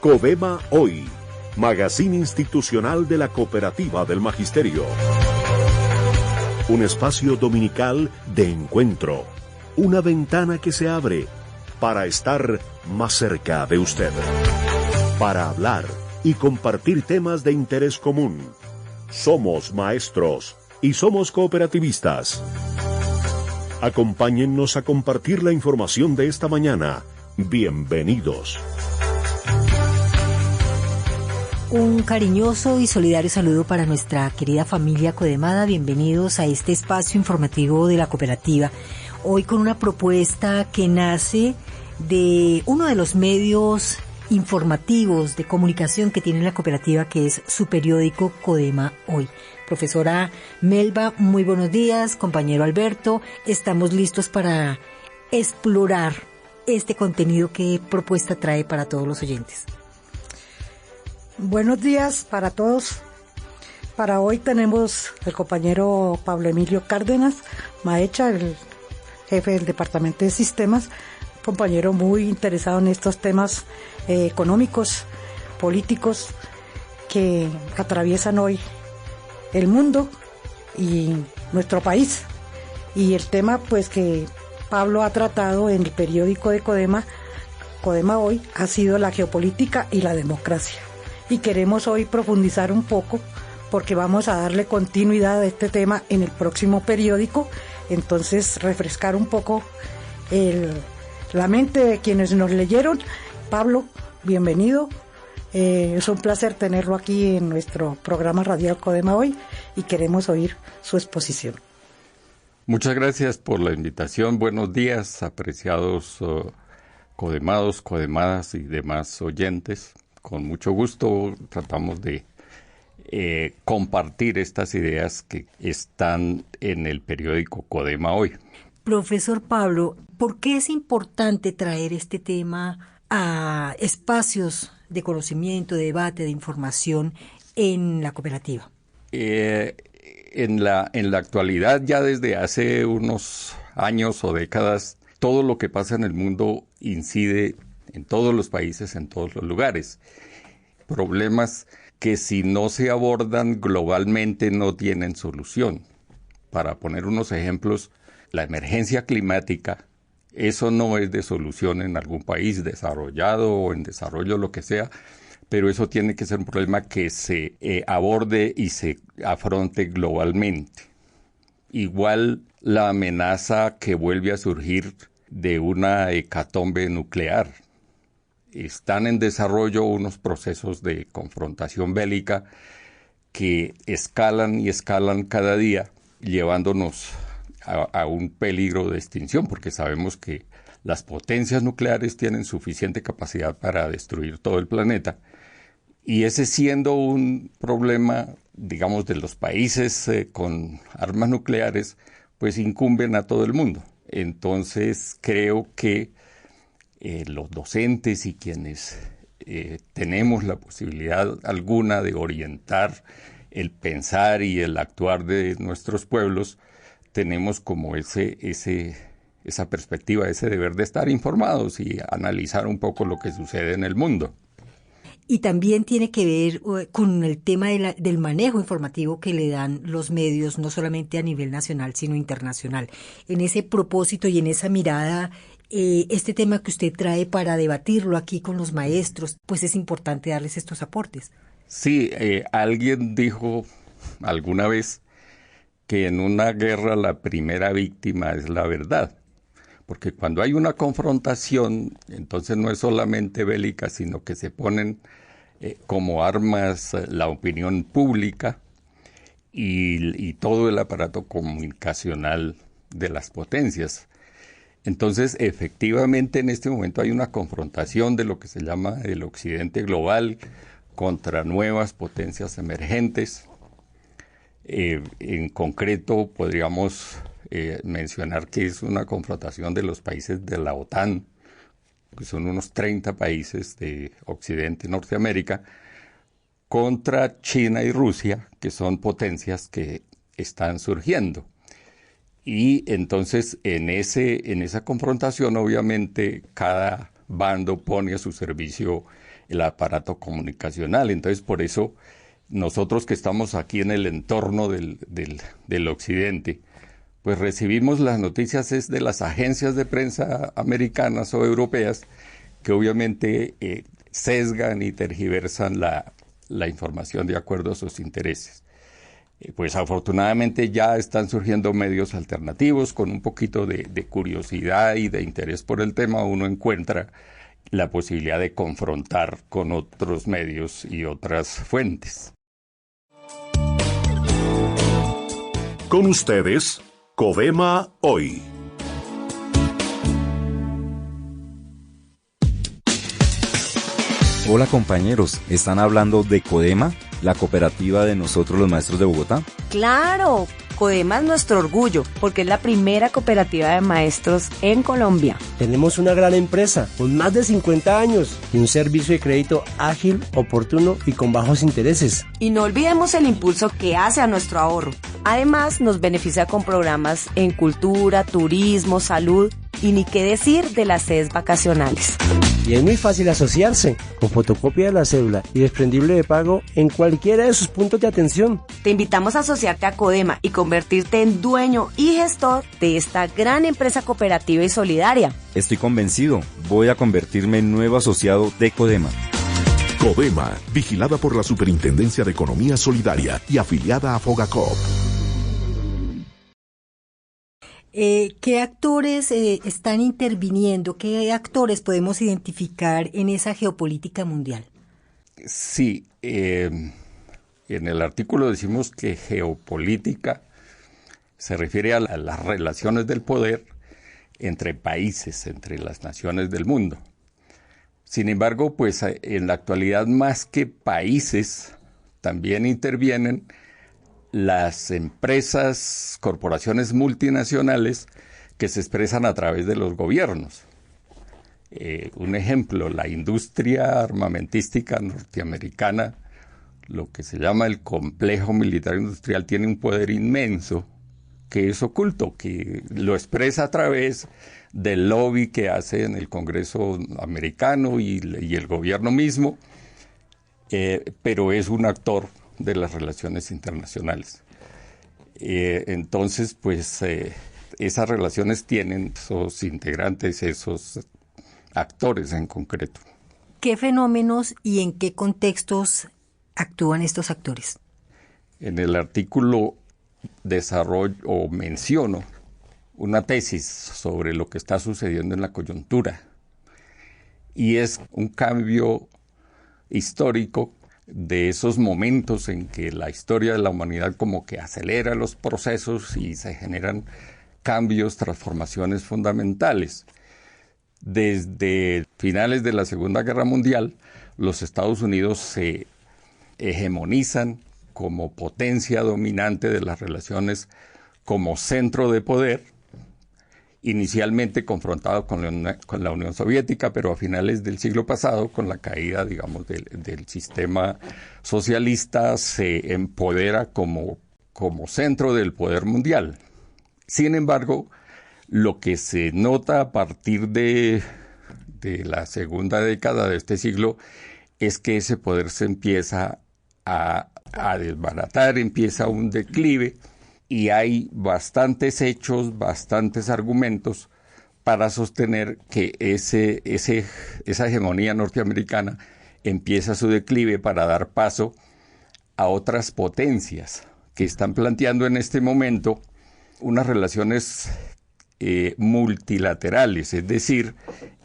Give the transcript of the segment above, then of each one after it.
Codema Hoy, magazine institucional de la Cooperativa del Magisterio. Un espacio dominical de encuentro, una ventana que se abre para estar más cerca de usted, para hablar y compartir temas de interés común. Somos maestros y somos cooperativistas. Acompáñennos a compartir la información de esta mañana. Bienvenidos. Un cariñoso y solidario saludo para nuestra querida familia Codemada. Bienvenidos a este espacio informativo de la cooperativa. Hoy con una propuesta que nace de uno de los medios informativos de comunicación que tiene la cooperativa, que es su periódico Codema Hoy. Profesora Melba, muy buenos días. Compañero Alberto, estamos listos para explorar este contenido. ¿Qué propuesta trae para todos los oyentes? Buenos días para todos. Para hoy tenemos el compañero Pablo Emilio Cárdenas Maecha, el jefe del Departamento de Sistemas, compañero muy interesado en estos temas económicos, políticos que atraviesan hoy el mundo y nuestro país. Y el tema pues que Pablo ha tratado en el periódico de Codema Hoy, ha sido la geopolítica y la democracia. Y queremos hoy profundizar un poco porque vamos a darle continuidad a este tema en el próximo periódico. Entonces refrescar un poco la mente de quienes nos leyeron. Pablo, bienvenido. Es un placer tenerlo aquí en nuestro programa radial Codema Hoy y queremos oír su exposición. Muchas gracias por la invitación. Buenos días, apreciados codemados, codemadas y demás oyentes. Con mucho gusto tratamos de compartir estas ideas que están en el periódico Codema Hoy. Profesor Pablo, ¿por qué es importante traer este tema a espacios de conocimiento, de debate, de información en la cooperativa? En la actualidad, ya desde hace unos años o décadas, todo lo que pasa en el mundo incide en todos los países, en todos los lugares. Problemas que si no se abordan globalmente no tienen solución. Para poner unos ejemplos, la emergencia climática, eso no es de solución en algún país desarrollado o en desarrollo, lo que sea, pero eso tiene que ser un problema que se aborde y se afronte globalmente. Igual la amenaza que vuelve a surgir de una hecatombe nuclear. Están en desarrollo unos procesos de confrontación bélica que escalan y escalan cada día, llevándonos a un peligro de extinción, porque sabemos que las potencias nucleares tienen suficiente capacidad para destruir todo el planeta. Y ese siendo un problema, digamos, de los países con armas nucleares, pues incumben a todo el mundo. Entonces creo que los docentes y quienes tenemos la posibilidad alguna de orientar el pensar y el actuar de nuestros pueblos, tenemos como esa perspectiva, ese deber de estar informados y analizar un poco lo que sucede en el mundo. Y también tiene que ver con el tema del manejo informativo que le dan los medios, no solamente a nivel nacional, sino internacional. En ese propósito y en esa mirada, este tema que usted trae para debatirlo aquí con los maestros, pues es importante darles estos aportes. Sí, alguien dijo alguna vez que en una guerra la primera víctima es la verdad. Porque cuando hay una confrontación, entonces no es solamente bélica, sino que se ponen como armas la opinión pública y todo el aparato comunicacional de las potencias. Entonces, efectivamente, en este momento hay una confrontación de lo que se llama el occidente global contra nuevas potencias emergentes. En concreto, podríamos mencionar que es una confrontación de los países de la OTAN, que son unos 30 países de Occidente y Norteamérica, contra China y Rusia, que son potencias que están surgiendo. Y entonces en esa confrontación obviamente cada bando pone a su servicio el aparato comunicacional. Entonces, por eso, nosotros que estamos aquí en el entorno del occidente, pues recibimos las noticias es de las agencias de prensa americanas o europeas, que obviamente sesgan y tergiversan la información de acuerdo a sus intereses. Pues afortunadamente ya están surgiendo medios alternativos con un poquito de curiosidad y de interés por el tema. Uno encuentra la posibilidad de confrontar con otros medios y otras fuentes. Con ustedes, Codema Hoy. Hola compañeros, ¿están hablando de Codema, la cooperativa de nosotros los maestros de Bogotá? ¡Claro! Codema es nuestro orgullo, porque es la primera cooperativa de maestros en Colombia. Tenemos una gran empresa con más de 50 años y un servicio de crédito ágil, oportuno y con bajos intereses. Y no olvidemos el impulso que hace a nuestro ahorro. Además, nos beneficia con programas en cultura, turismo, salud y ni qué decir de las sedes vacacionales. Y es muy fácil asociarse, con fotocopia de la cédula y desprendible de pago en cualquiera de sus puntos de atención. Te invitamos a asociarte a Codema y convertirte en dueño y gestor de esta gran empresa cooperativa y solidaria. Estoy convencido, voy a convertirme en nuevo asociado de Codema. Codema, vigilada por la Superintendencia de Economía Solidaria y afiliada a Fogacop. ¿Qué actores están interviniendo? ¿Qué actores podemos identificar en esa geopolítica mundial? Sí, en el artículo decimos que geopolítica se refiere a las relaciones del poder entre países, entre las naciones del mundo. Sin embargo, pues en la actualidad más que países también intervienen las empresas, corporaciones multinacionales que se expresan a través de los gobiernos. Un ejemplo, la industria armamentística norteamericana, lo que se llama el complejo militar industrial, tiene un poder inmenso que es oculto, que lo expresa a través del lobby que hace en el Congreso americano y el gobierno mismo, pero es un actor de las relaciones internacionales. Entonces, pues, esas relaciones tienen esos integrantes, esos actores en concreto. ¿Qué fenómenos y en qué contextos actúan estos actores? En el artículo desarrollo o menciono una tesis sobre lo que está sucediendo en la coyuntura, y es un cambio histórico de esos momentos en que la historia de la humanidad como que acelera los procesos y se generan cambios, transformaciones fundamentales. Desde finales de la Segunda Guerra Mundial, los Estados Unidos se hegemonizan como potencia dominante de las relaciones, como centro de poder, inicialmente confrontado con la Unión Soviética, pero a finales del siglo pasado, con la caída, digamos, del sistema socialista, se empodera como centro del poder mundial. Sin embargo, lo que se nota a partir de la segunda década de este siglo es que ese poder se empieza a desbaratar, empieza un declive, y hay bastantes hechos, bastantes argumentos para sostener que esa hegemonía norteamericana empieza su declive para dar paso a otras potencias que están planteando en este momento unas relaciones multilaterales, es decir,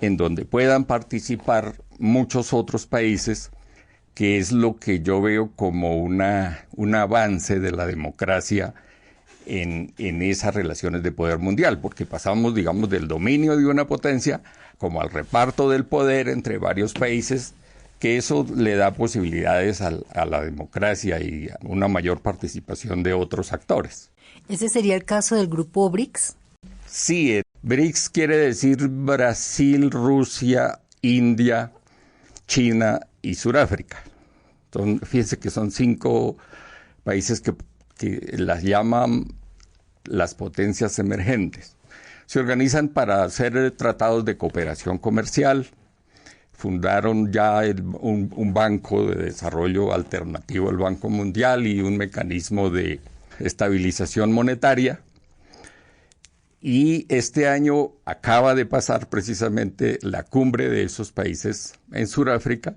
en donde puedan participar muchos otros países, que es lo que yo veo como un avance de la democracia en esas relaciones de poder mundial, porque pasamos, digamos, del dominio de una potencia como al reparto del poder entre varios países, que eso le da posibilidades a la democracia y a una mayor participación de otros actores. ¿Ese sería el caso del grupo BRICS? Sí, BRICS quiere decir Brasil, Rusia, India, China y Sudáfrica. Fíjense que son 5 países que las llaman las potencias emergentes. Se organizan para hacer tratados de cooperación comercial, fundaron ya un banco de desarrollo alternativo al Banco Mundial y un mecanismo de estabilización monetaria. Y este año acaba de pasar precisamente la cumbre de esos países en Sudáfrica.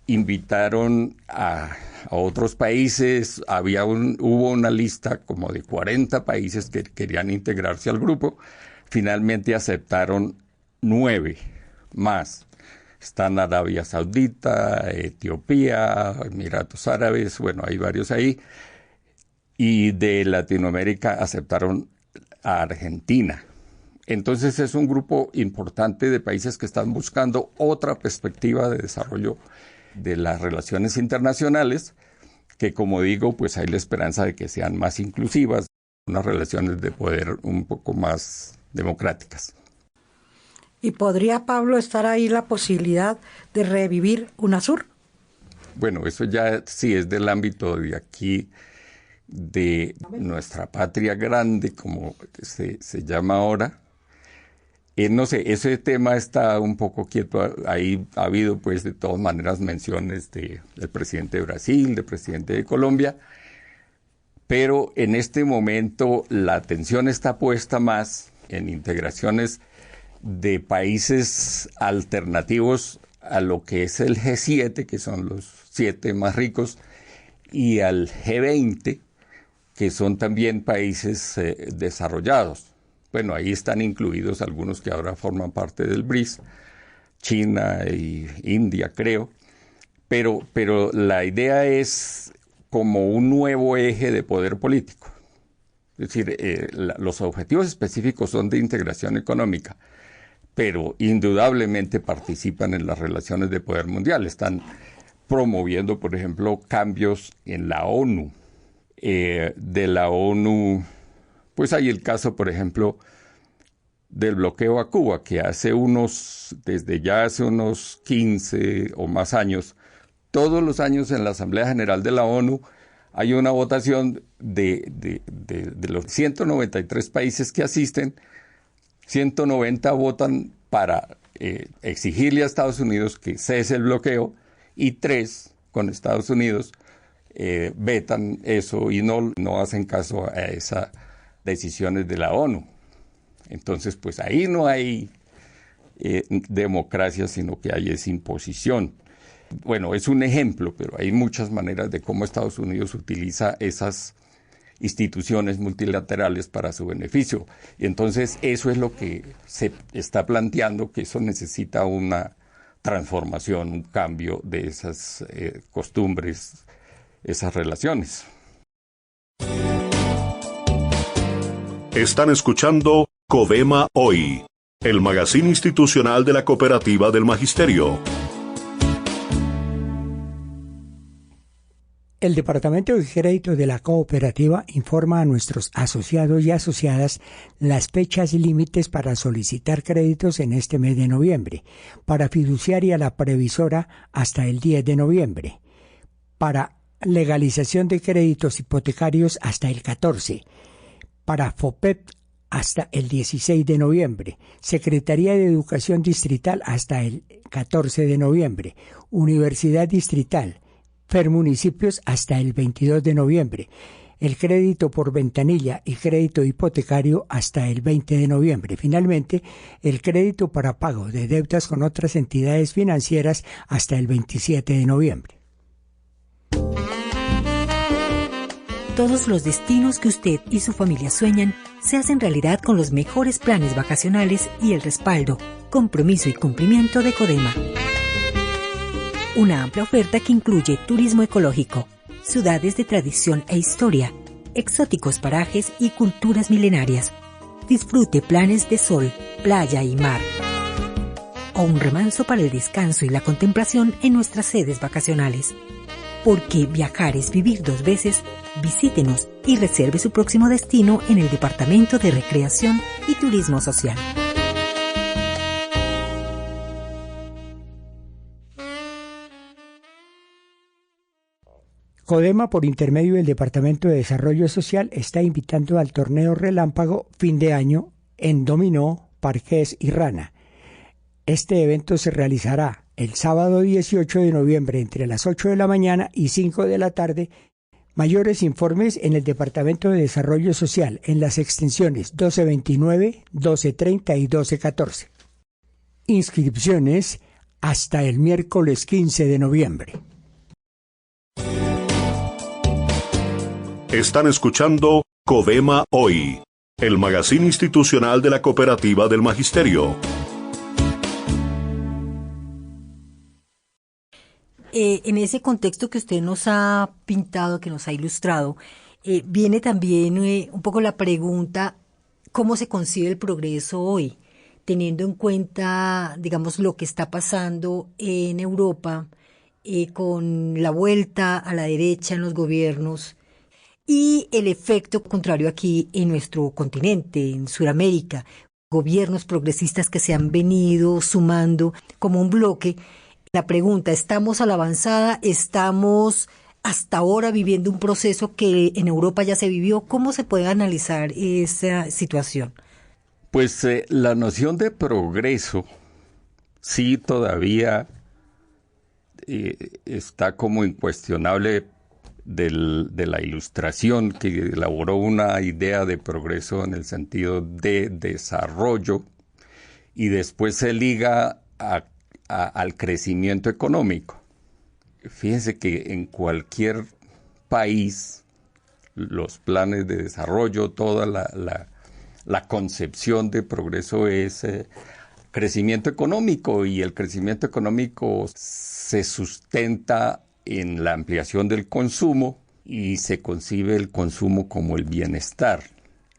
Invitaron a otros países, hubo una lista como de 40 países que querían integrarse al grupo. Finalmente aceptaron 9 más. Están Arabia Saudita, Etiopía, Emiratos Árabes, bueno, hay varios ahí. Y de Latinoamérica aceptaron a Argentina. Entonces es un grupo importante de países que están buscando otra perspectiva de desarrollo de las relaciones internacionales, que como digo, pues hay la esperanza de que sean más inclusivas, unas relaciones de poder un poco más democráticas. ¿Y podría, Pablo, estar ahí la posibilidad de revivir UNASUR? Bueno, eso ya sí es del ámbito de aquí, de nuestra patria grande, como se llama ahora. No sé, ese tema está un poco quieto. Ahí ha habido, pues, de todas maneras menciones del presidente de Brasil, del presidente de Colombia, pero en este momento la atención está puesta más en integraciones de países alternativos a lo que es el G7, que son los 7 más ricos, y al G20, que son también países desarrollados. Bueno, ahí están incluidos algunos que ahora forman parte del BRICS, China y India, creo. Pero la idea es como un nuevo eje de poder político. Es decir, los objetivos específicos son de integración económica, pero indudablemente participan en las relaciones de poder mundial. Están promoviendo, por ejemplo, cambios en la ONU. De la ONU, pues hay el caso, por ejemplo, del bloqueo a Cuba, que desde ya hace unos 15 o más años, todos los años en la Asamblea General de la ONU hay una votación de los 193 países que asisten, 190 votan para exigirle a Estados Unidos que cese el bloqueo y 3 con Estados Unidos vetan eso y no hacen caso a esas decisiones de la ONU. Entonces, pues ahí no hay democracia, sino que hay esa imposición. Bueno, es un ejemplo, pero hay muchas maneras de cómo Estados Unidos utiliza esas instituciones multilaterales para su beneficio. Y entonces eso es lo que se está planteando, que eso necesita una transformación, un cambio de esas costumbres, esas relaciones. Están escuchando Codema Hoy, el magazine institucional de la Cooperativa del Magisterio. El Departamento de Crédito de la Cooperativa informa a nuestros asociados y asociadas las fechas límites para solicitar créditos en este mes de noviembre. Para fiduciaria La Previsora hasta el 10 de noviembre. Para legalización de créditos hipotecarios hasta el 14. Para FOPEP hasta el 16 de noviembre. Secretaría de Educación Distrital hasta el 14 de noviembre. Universidad Distrital. Municipios hasta el 22 de noviembre, el crédito por ventanilla y crédito hipotecario hasta el 20 de noviembre. Finalmente, el crédito para pago de deudas con otras entidades financieras hasta el 27 de noviembre. Todos los destinos que usted y su familia sueñan se hacen realidad con los mejores planes vacacionales y el respaldo, compromiso y cumplimiento de Codema. Una amplia oferta que incluye turismo ecológico, ciudades de tradición e historia, exóticos parajes y culturas milenarias. Disfrute planes de sol, playa y mar. O un remanso para el descanso y la contemplación en nuestras sedes vacacionales. Porque viajar es vivir 2 veces, visítenos y reserve su próximo destino en el Departamento de Recreación y Turismo Social. Codema, por intermedio del Departamento de Desarrollo Social, está invitando al torneo relámpago fin de año en dominó, parqués y rana. Este evento se realizará el sábado 18 de noviembre entre las 8 de la mañana y 5 de la tarde. Mayores informes en el Departamento de Desarrollo Social en las extensiones 1229, 1230 y 1214. Inscripciones hasta el miércoles 15 de noviembre. Están escuchando Codema Hoy, el magazine institucional de la Cooperativa del Magisterio. En ese contexto que usted nos ha pintado, que nos ha ilustrado, viene también un poco la pregunta, ¿cómo se concibe el progreso hoy? Teniendo en cuenta, digamos, lo que está pasando en Europa, con la vuelta a la derecha en los gobiernos y el efecto contrario aquí en nuestro continente, en Sudamérica, gobiernos progresistas que se han venido sumando como un bloque. La pregunta, ¿estamos a la avanzada? ¿Estamos hasta ahora viviendo un proceso que en Europa ya se vivió? ¿Cómo se puede analizar esa situación? Pues la noción de progreso sí todavía está como incuestionable de la Ilustración, que elaboró una idea de progreso en el sentido de desarrollo y después se liga al crecimiento económico. Fíjense que en cualquier país los planes de desarrollo, toda la concepción de progreso es crecimiento económico, y el crecimiento económico se sustenta en la ampliación del consumo y se concibe el consumo como el bienestar.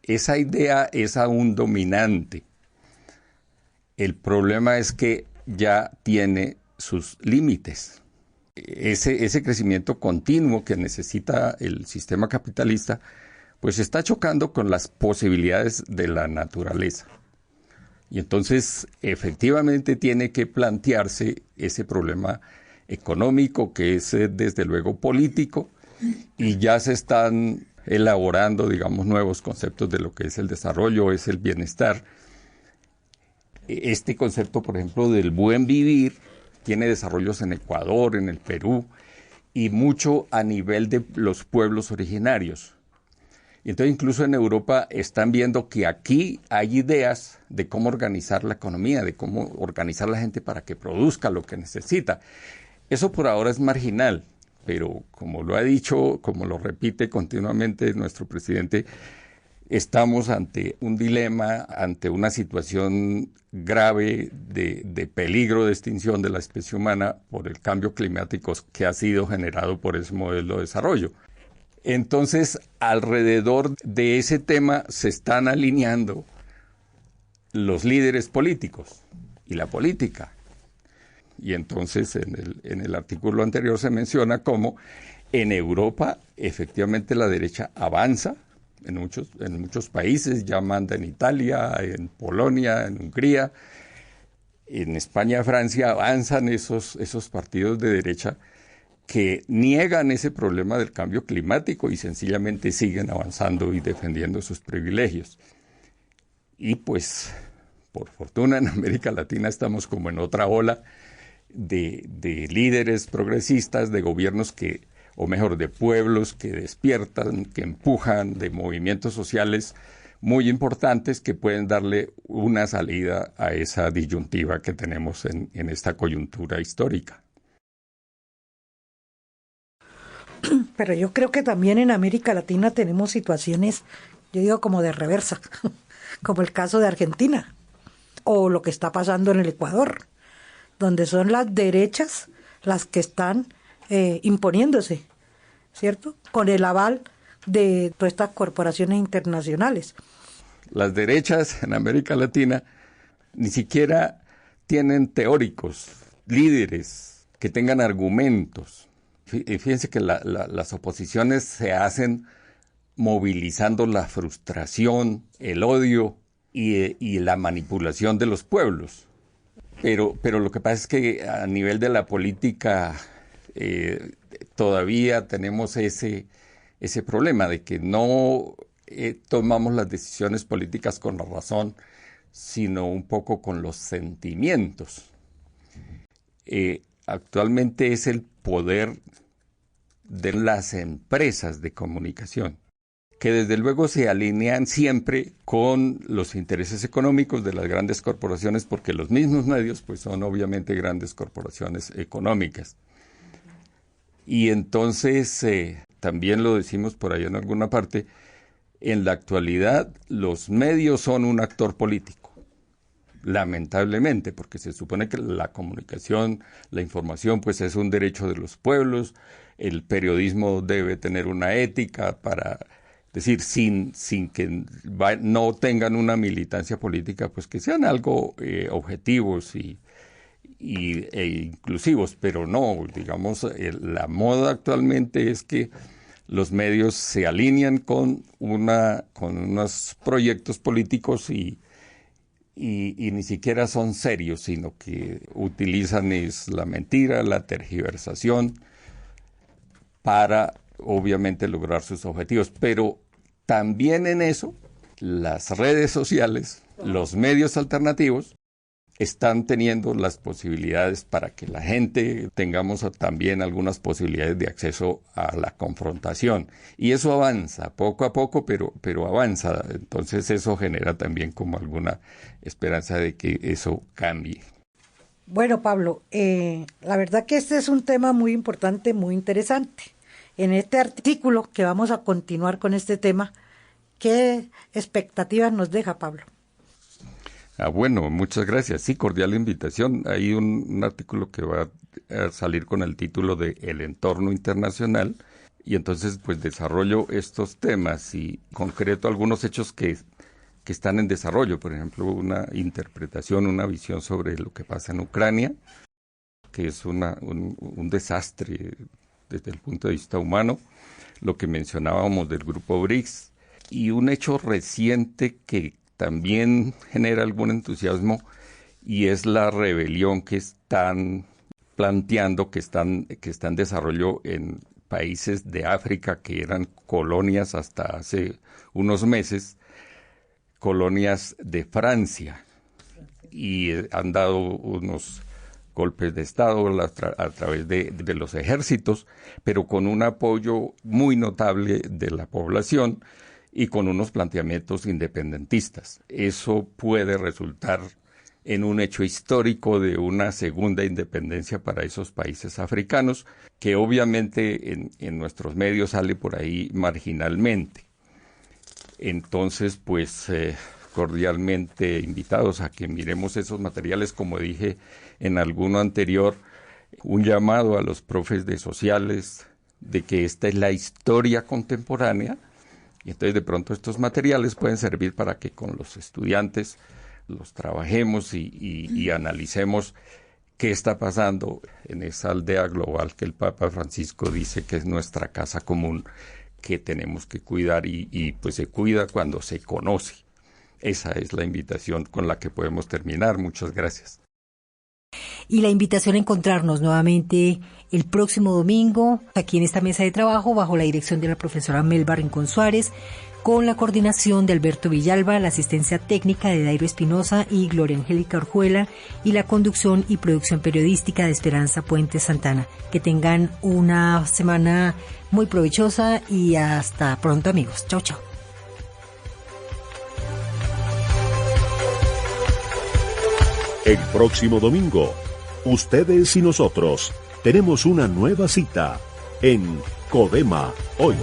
Esa idea es aún dominante. El problema es que ya tiene sus límites. Ese crecimiento continuo que necesita el sistema capitalista, pues está chocando con las posibilidades de la naturaleza. Y entonces, efectivamente, tiene que plantearse ese problema económico, que es desde luego político, y ya se están elaborando, digamos, nuevos conceptos de lo que es el desarrollo, es el bienestar. Este concepto, por ejemplo, del buen vivir, tiene desarrollos en Ecuador, en el Perú, y mucho a nivel de los pueblos originarios. Y entonces incluso en Europa están viendo que aquí hay ideas de cómo organizar la economía, de cómo organizar la gente para que produzca lo que necesita. Eso por ahora es marginal, pero como lo ha dicho, como lo repite continuamente nuestro presidente, estamos ante un dilema, ante una situación grave de peligro de extinción de la especie humana por el cambio climático que ha sido generado por ese modelo de desarrollo. Entonces, alrededor de ese tema se están alineando los líderes políticos y la política. Y entonces en el artículo anterior se menciona cómo en Europa efectivamente la derecha avanza. En muchos países, ya manda en Italia, en Polonia, en Hungría, en España, Francia, avanzan esos partidos de derecha que niegan ese problema del cambio climático y sencillamente siguen avanzando y defendiendo sus privilegios. Y pues, por fortuna, en América Latina estamos como en otra ola de líderes progresistas, de gobiernos de pueblos que despiertan, que empujan, de movimientos sociales muy importantes que pueden darle una salida a esa disyuntiva que tenemos en esta coyuntura histórica. Pero yo creo que también en América Latina tenemos situaciones, yo digo como de reversa, como el caso de Argentina, o lo que está pasando en el Ecuador, donde son las derechas las que están imponiéndose, ¿cierto? Con el aval de todas estas corporaciones internacionales. Las derechas en América Latina ni siquiera tienen teóricos, líderes que tengan argumentos. Fíjense que las oposiciones se hacen movilizando la frustración, el odio y la manipulación de los pueblos. Pero lo que pasa es que a nivel de la política todavía tenemos ese problema de que no tomamos las decisiones políticas con la razón, sino un poco con los sentimientos. Actualmente es el poder de las empresas de comunicación, que desde luego se alinean siempre con los intereses económicos de las grandes corporaciones, porque los mismos medios pues son obviamente grandes corporaciones económicas. Y entonces, también lo decimos por ahí en alguna parte, en la actualidad los medios son un actor político, lamentablemente, porque se supone que la comunicación, la información pues es un derecho de los pueblos, el periodismo debe tener una ética para... Es decir, sin que no tengan una militancia política, pues que sean algo objetivos e inclusivos, pero no, digamos, la moda actualmente es que los medios se alinean con unos proyectos políticos y ni siquiera son serios, sino que utilizan la mentira, la tergiversación para obviamente lograr sus objetivos, pero también en eso las redes sociales, los medios alternativos están teniendo las posibilidades para que la gente tengamos también algunas posibilidades de acceso a la confrontación. Y eso avanza poco a poco, pero avanza. Entonces eso genera también como alguna esperanza de que eso cambie. Bueno, Pablo, la verdad que este es un tema muy importante, muy interesante. En este artículo que vamos a continuar con este tema, ¿qué expectativas nos deja, Pablo? Bueno, muchas gracias. Sí, cordial invitación. Hay un artículo que va a salir con el título de El entorno internacional, y entonces pues desarrollo estos temas y concreto algunos hechos que están en desarrollo. Por ejemplo, una interpretación, una visión sobre lo que pasa en Ucrania, que es un desastre desde el punto de vista humano, lo que mencionábamos del grupo BRICS, y un hecho reciente que también genera algún entusiasmo, y es la rebelión que están planteando, que está en desarrollo en países de África que eran colonias hasta hace unos meses, colonias de Francia, y han dado unos golpes de Estado a través de los ejércitos, pero con un apoyo muy notable de la población y con unos planteamientos independentistas. Eso puede resultar en un hecho histórico de una segunda independencia para esos países africanos, que obviamente en nuestros medios sale por ahí marginalmente. Entonces, pues cordialmente invitados a que miremos esos materiales. Como dije en alguno anterior, un llamado a los profes de sociales de que esta es la historia contemporánea, y entonces de pronto estos materiales pueden servir para que con los estudiantes los trabajemos y analicemos qué está pasando en esa aldea global que el Papa Francisco dice que es nuestra casa común, que tenemos que cuidar y pues se cuida cuando se conoce. Esa es la invitación con la que podemos terminar. Muchas gracias. Y la invitación a encontrarnos nuevamente el próximo domingo aquí en esta mesa de trabajo bajo la dirección de la profesora Melba Rincón Suárez, con la coordinación de Alberto Villalba, la asistencia técnica de Dairo Espinosa y Gloria Angélica Orjuela, y la conducción y producción periodística de Esperanza Puente Santana. Que tengan una semana muy provechosa y hasta pronto, amigos. Chau, chau. El próximo domingo, ustedes y nosotros tenemos una nueva cita en Codema Hoy.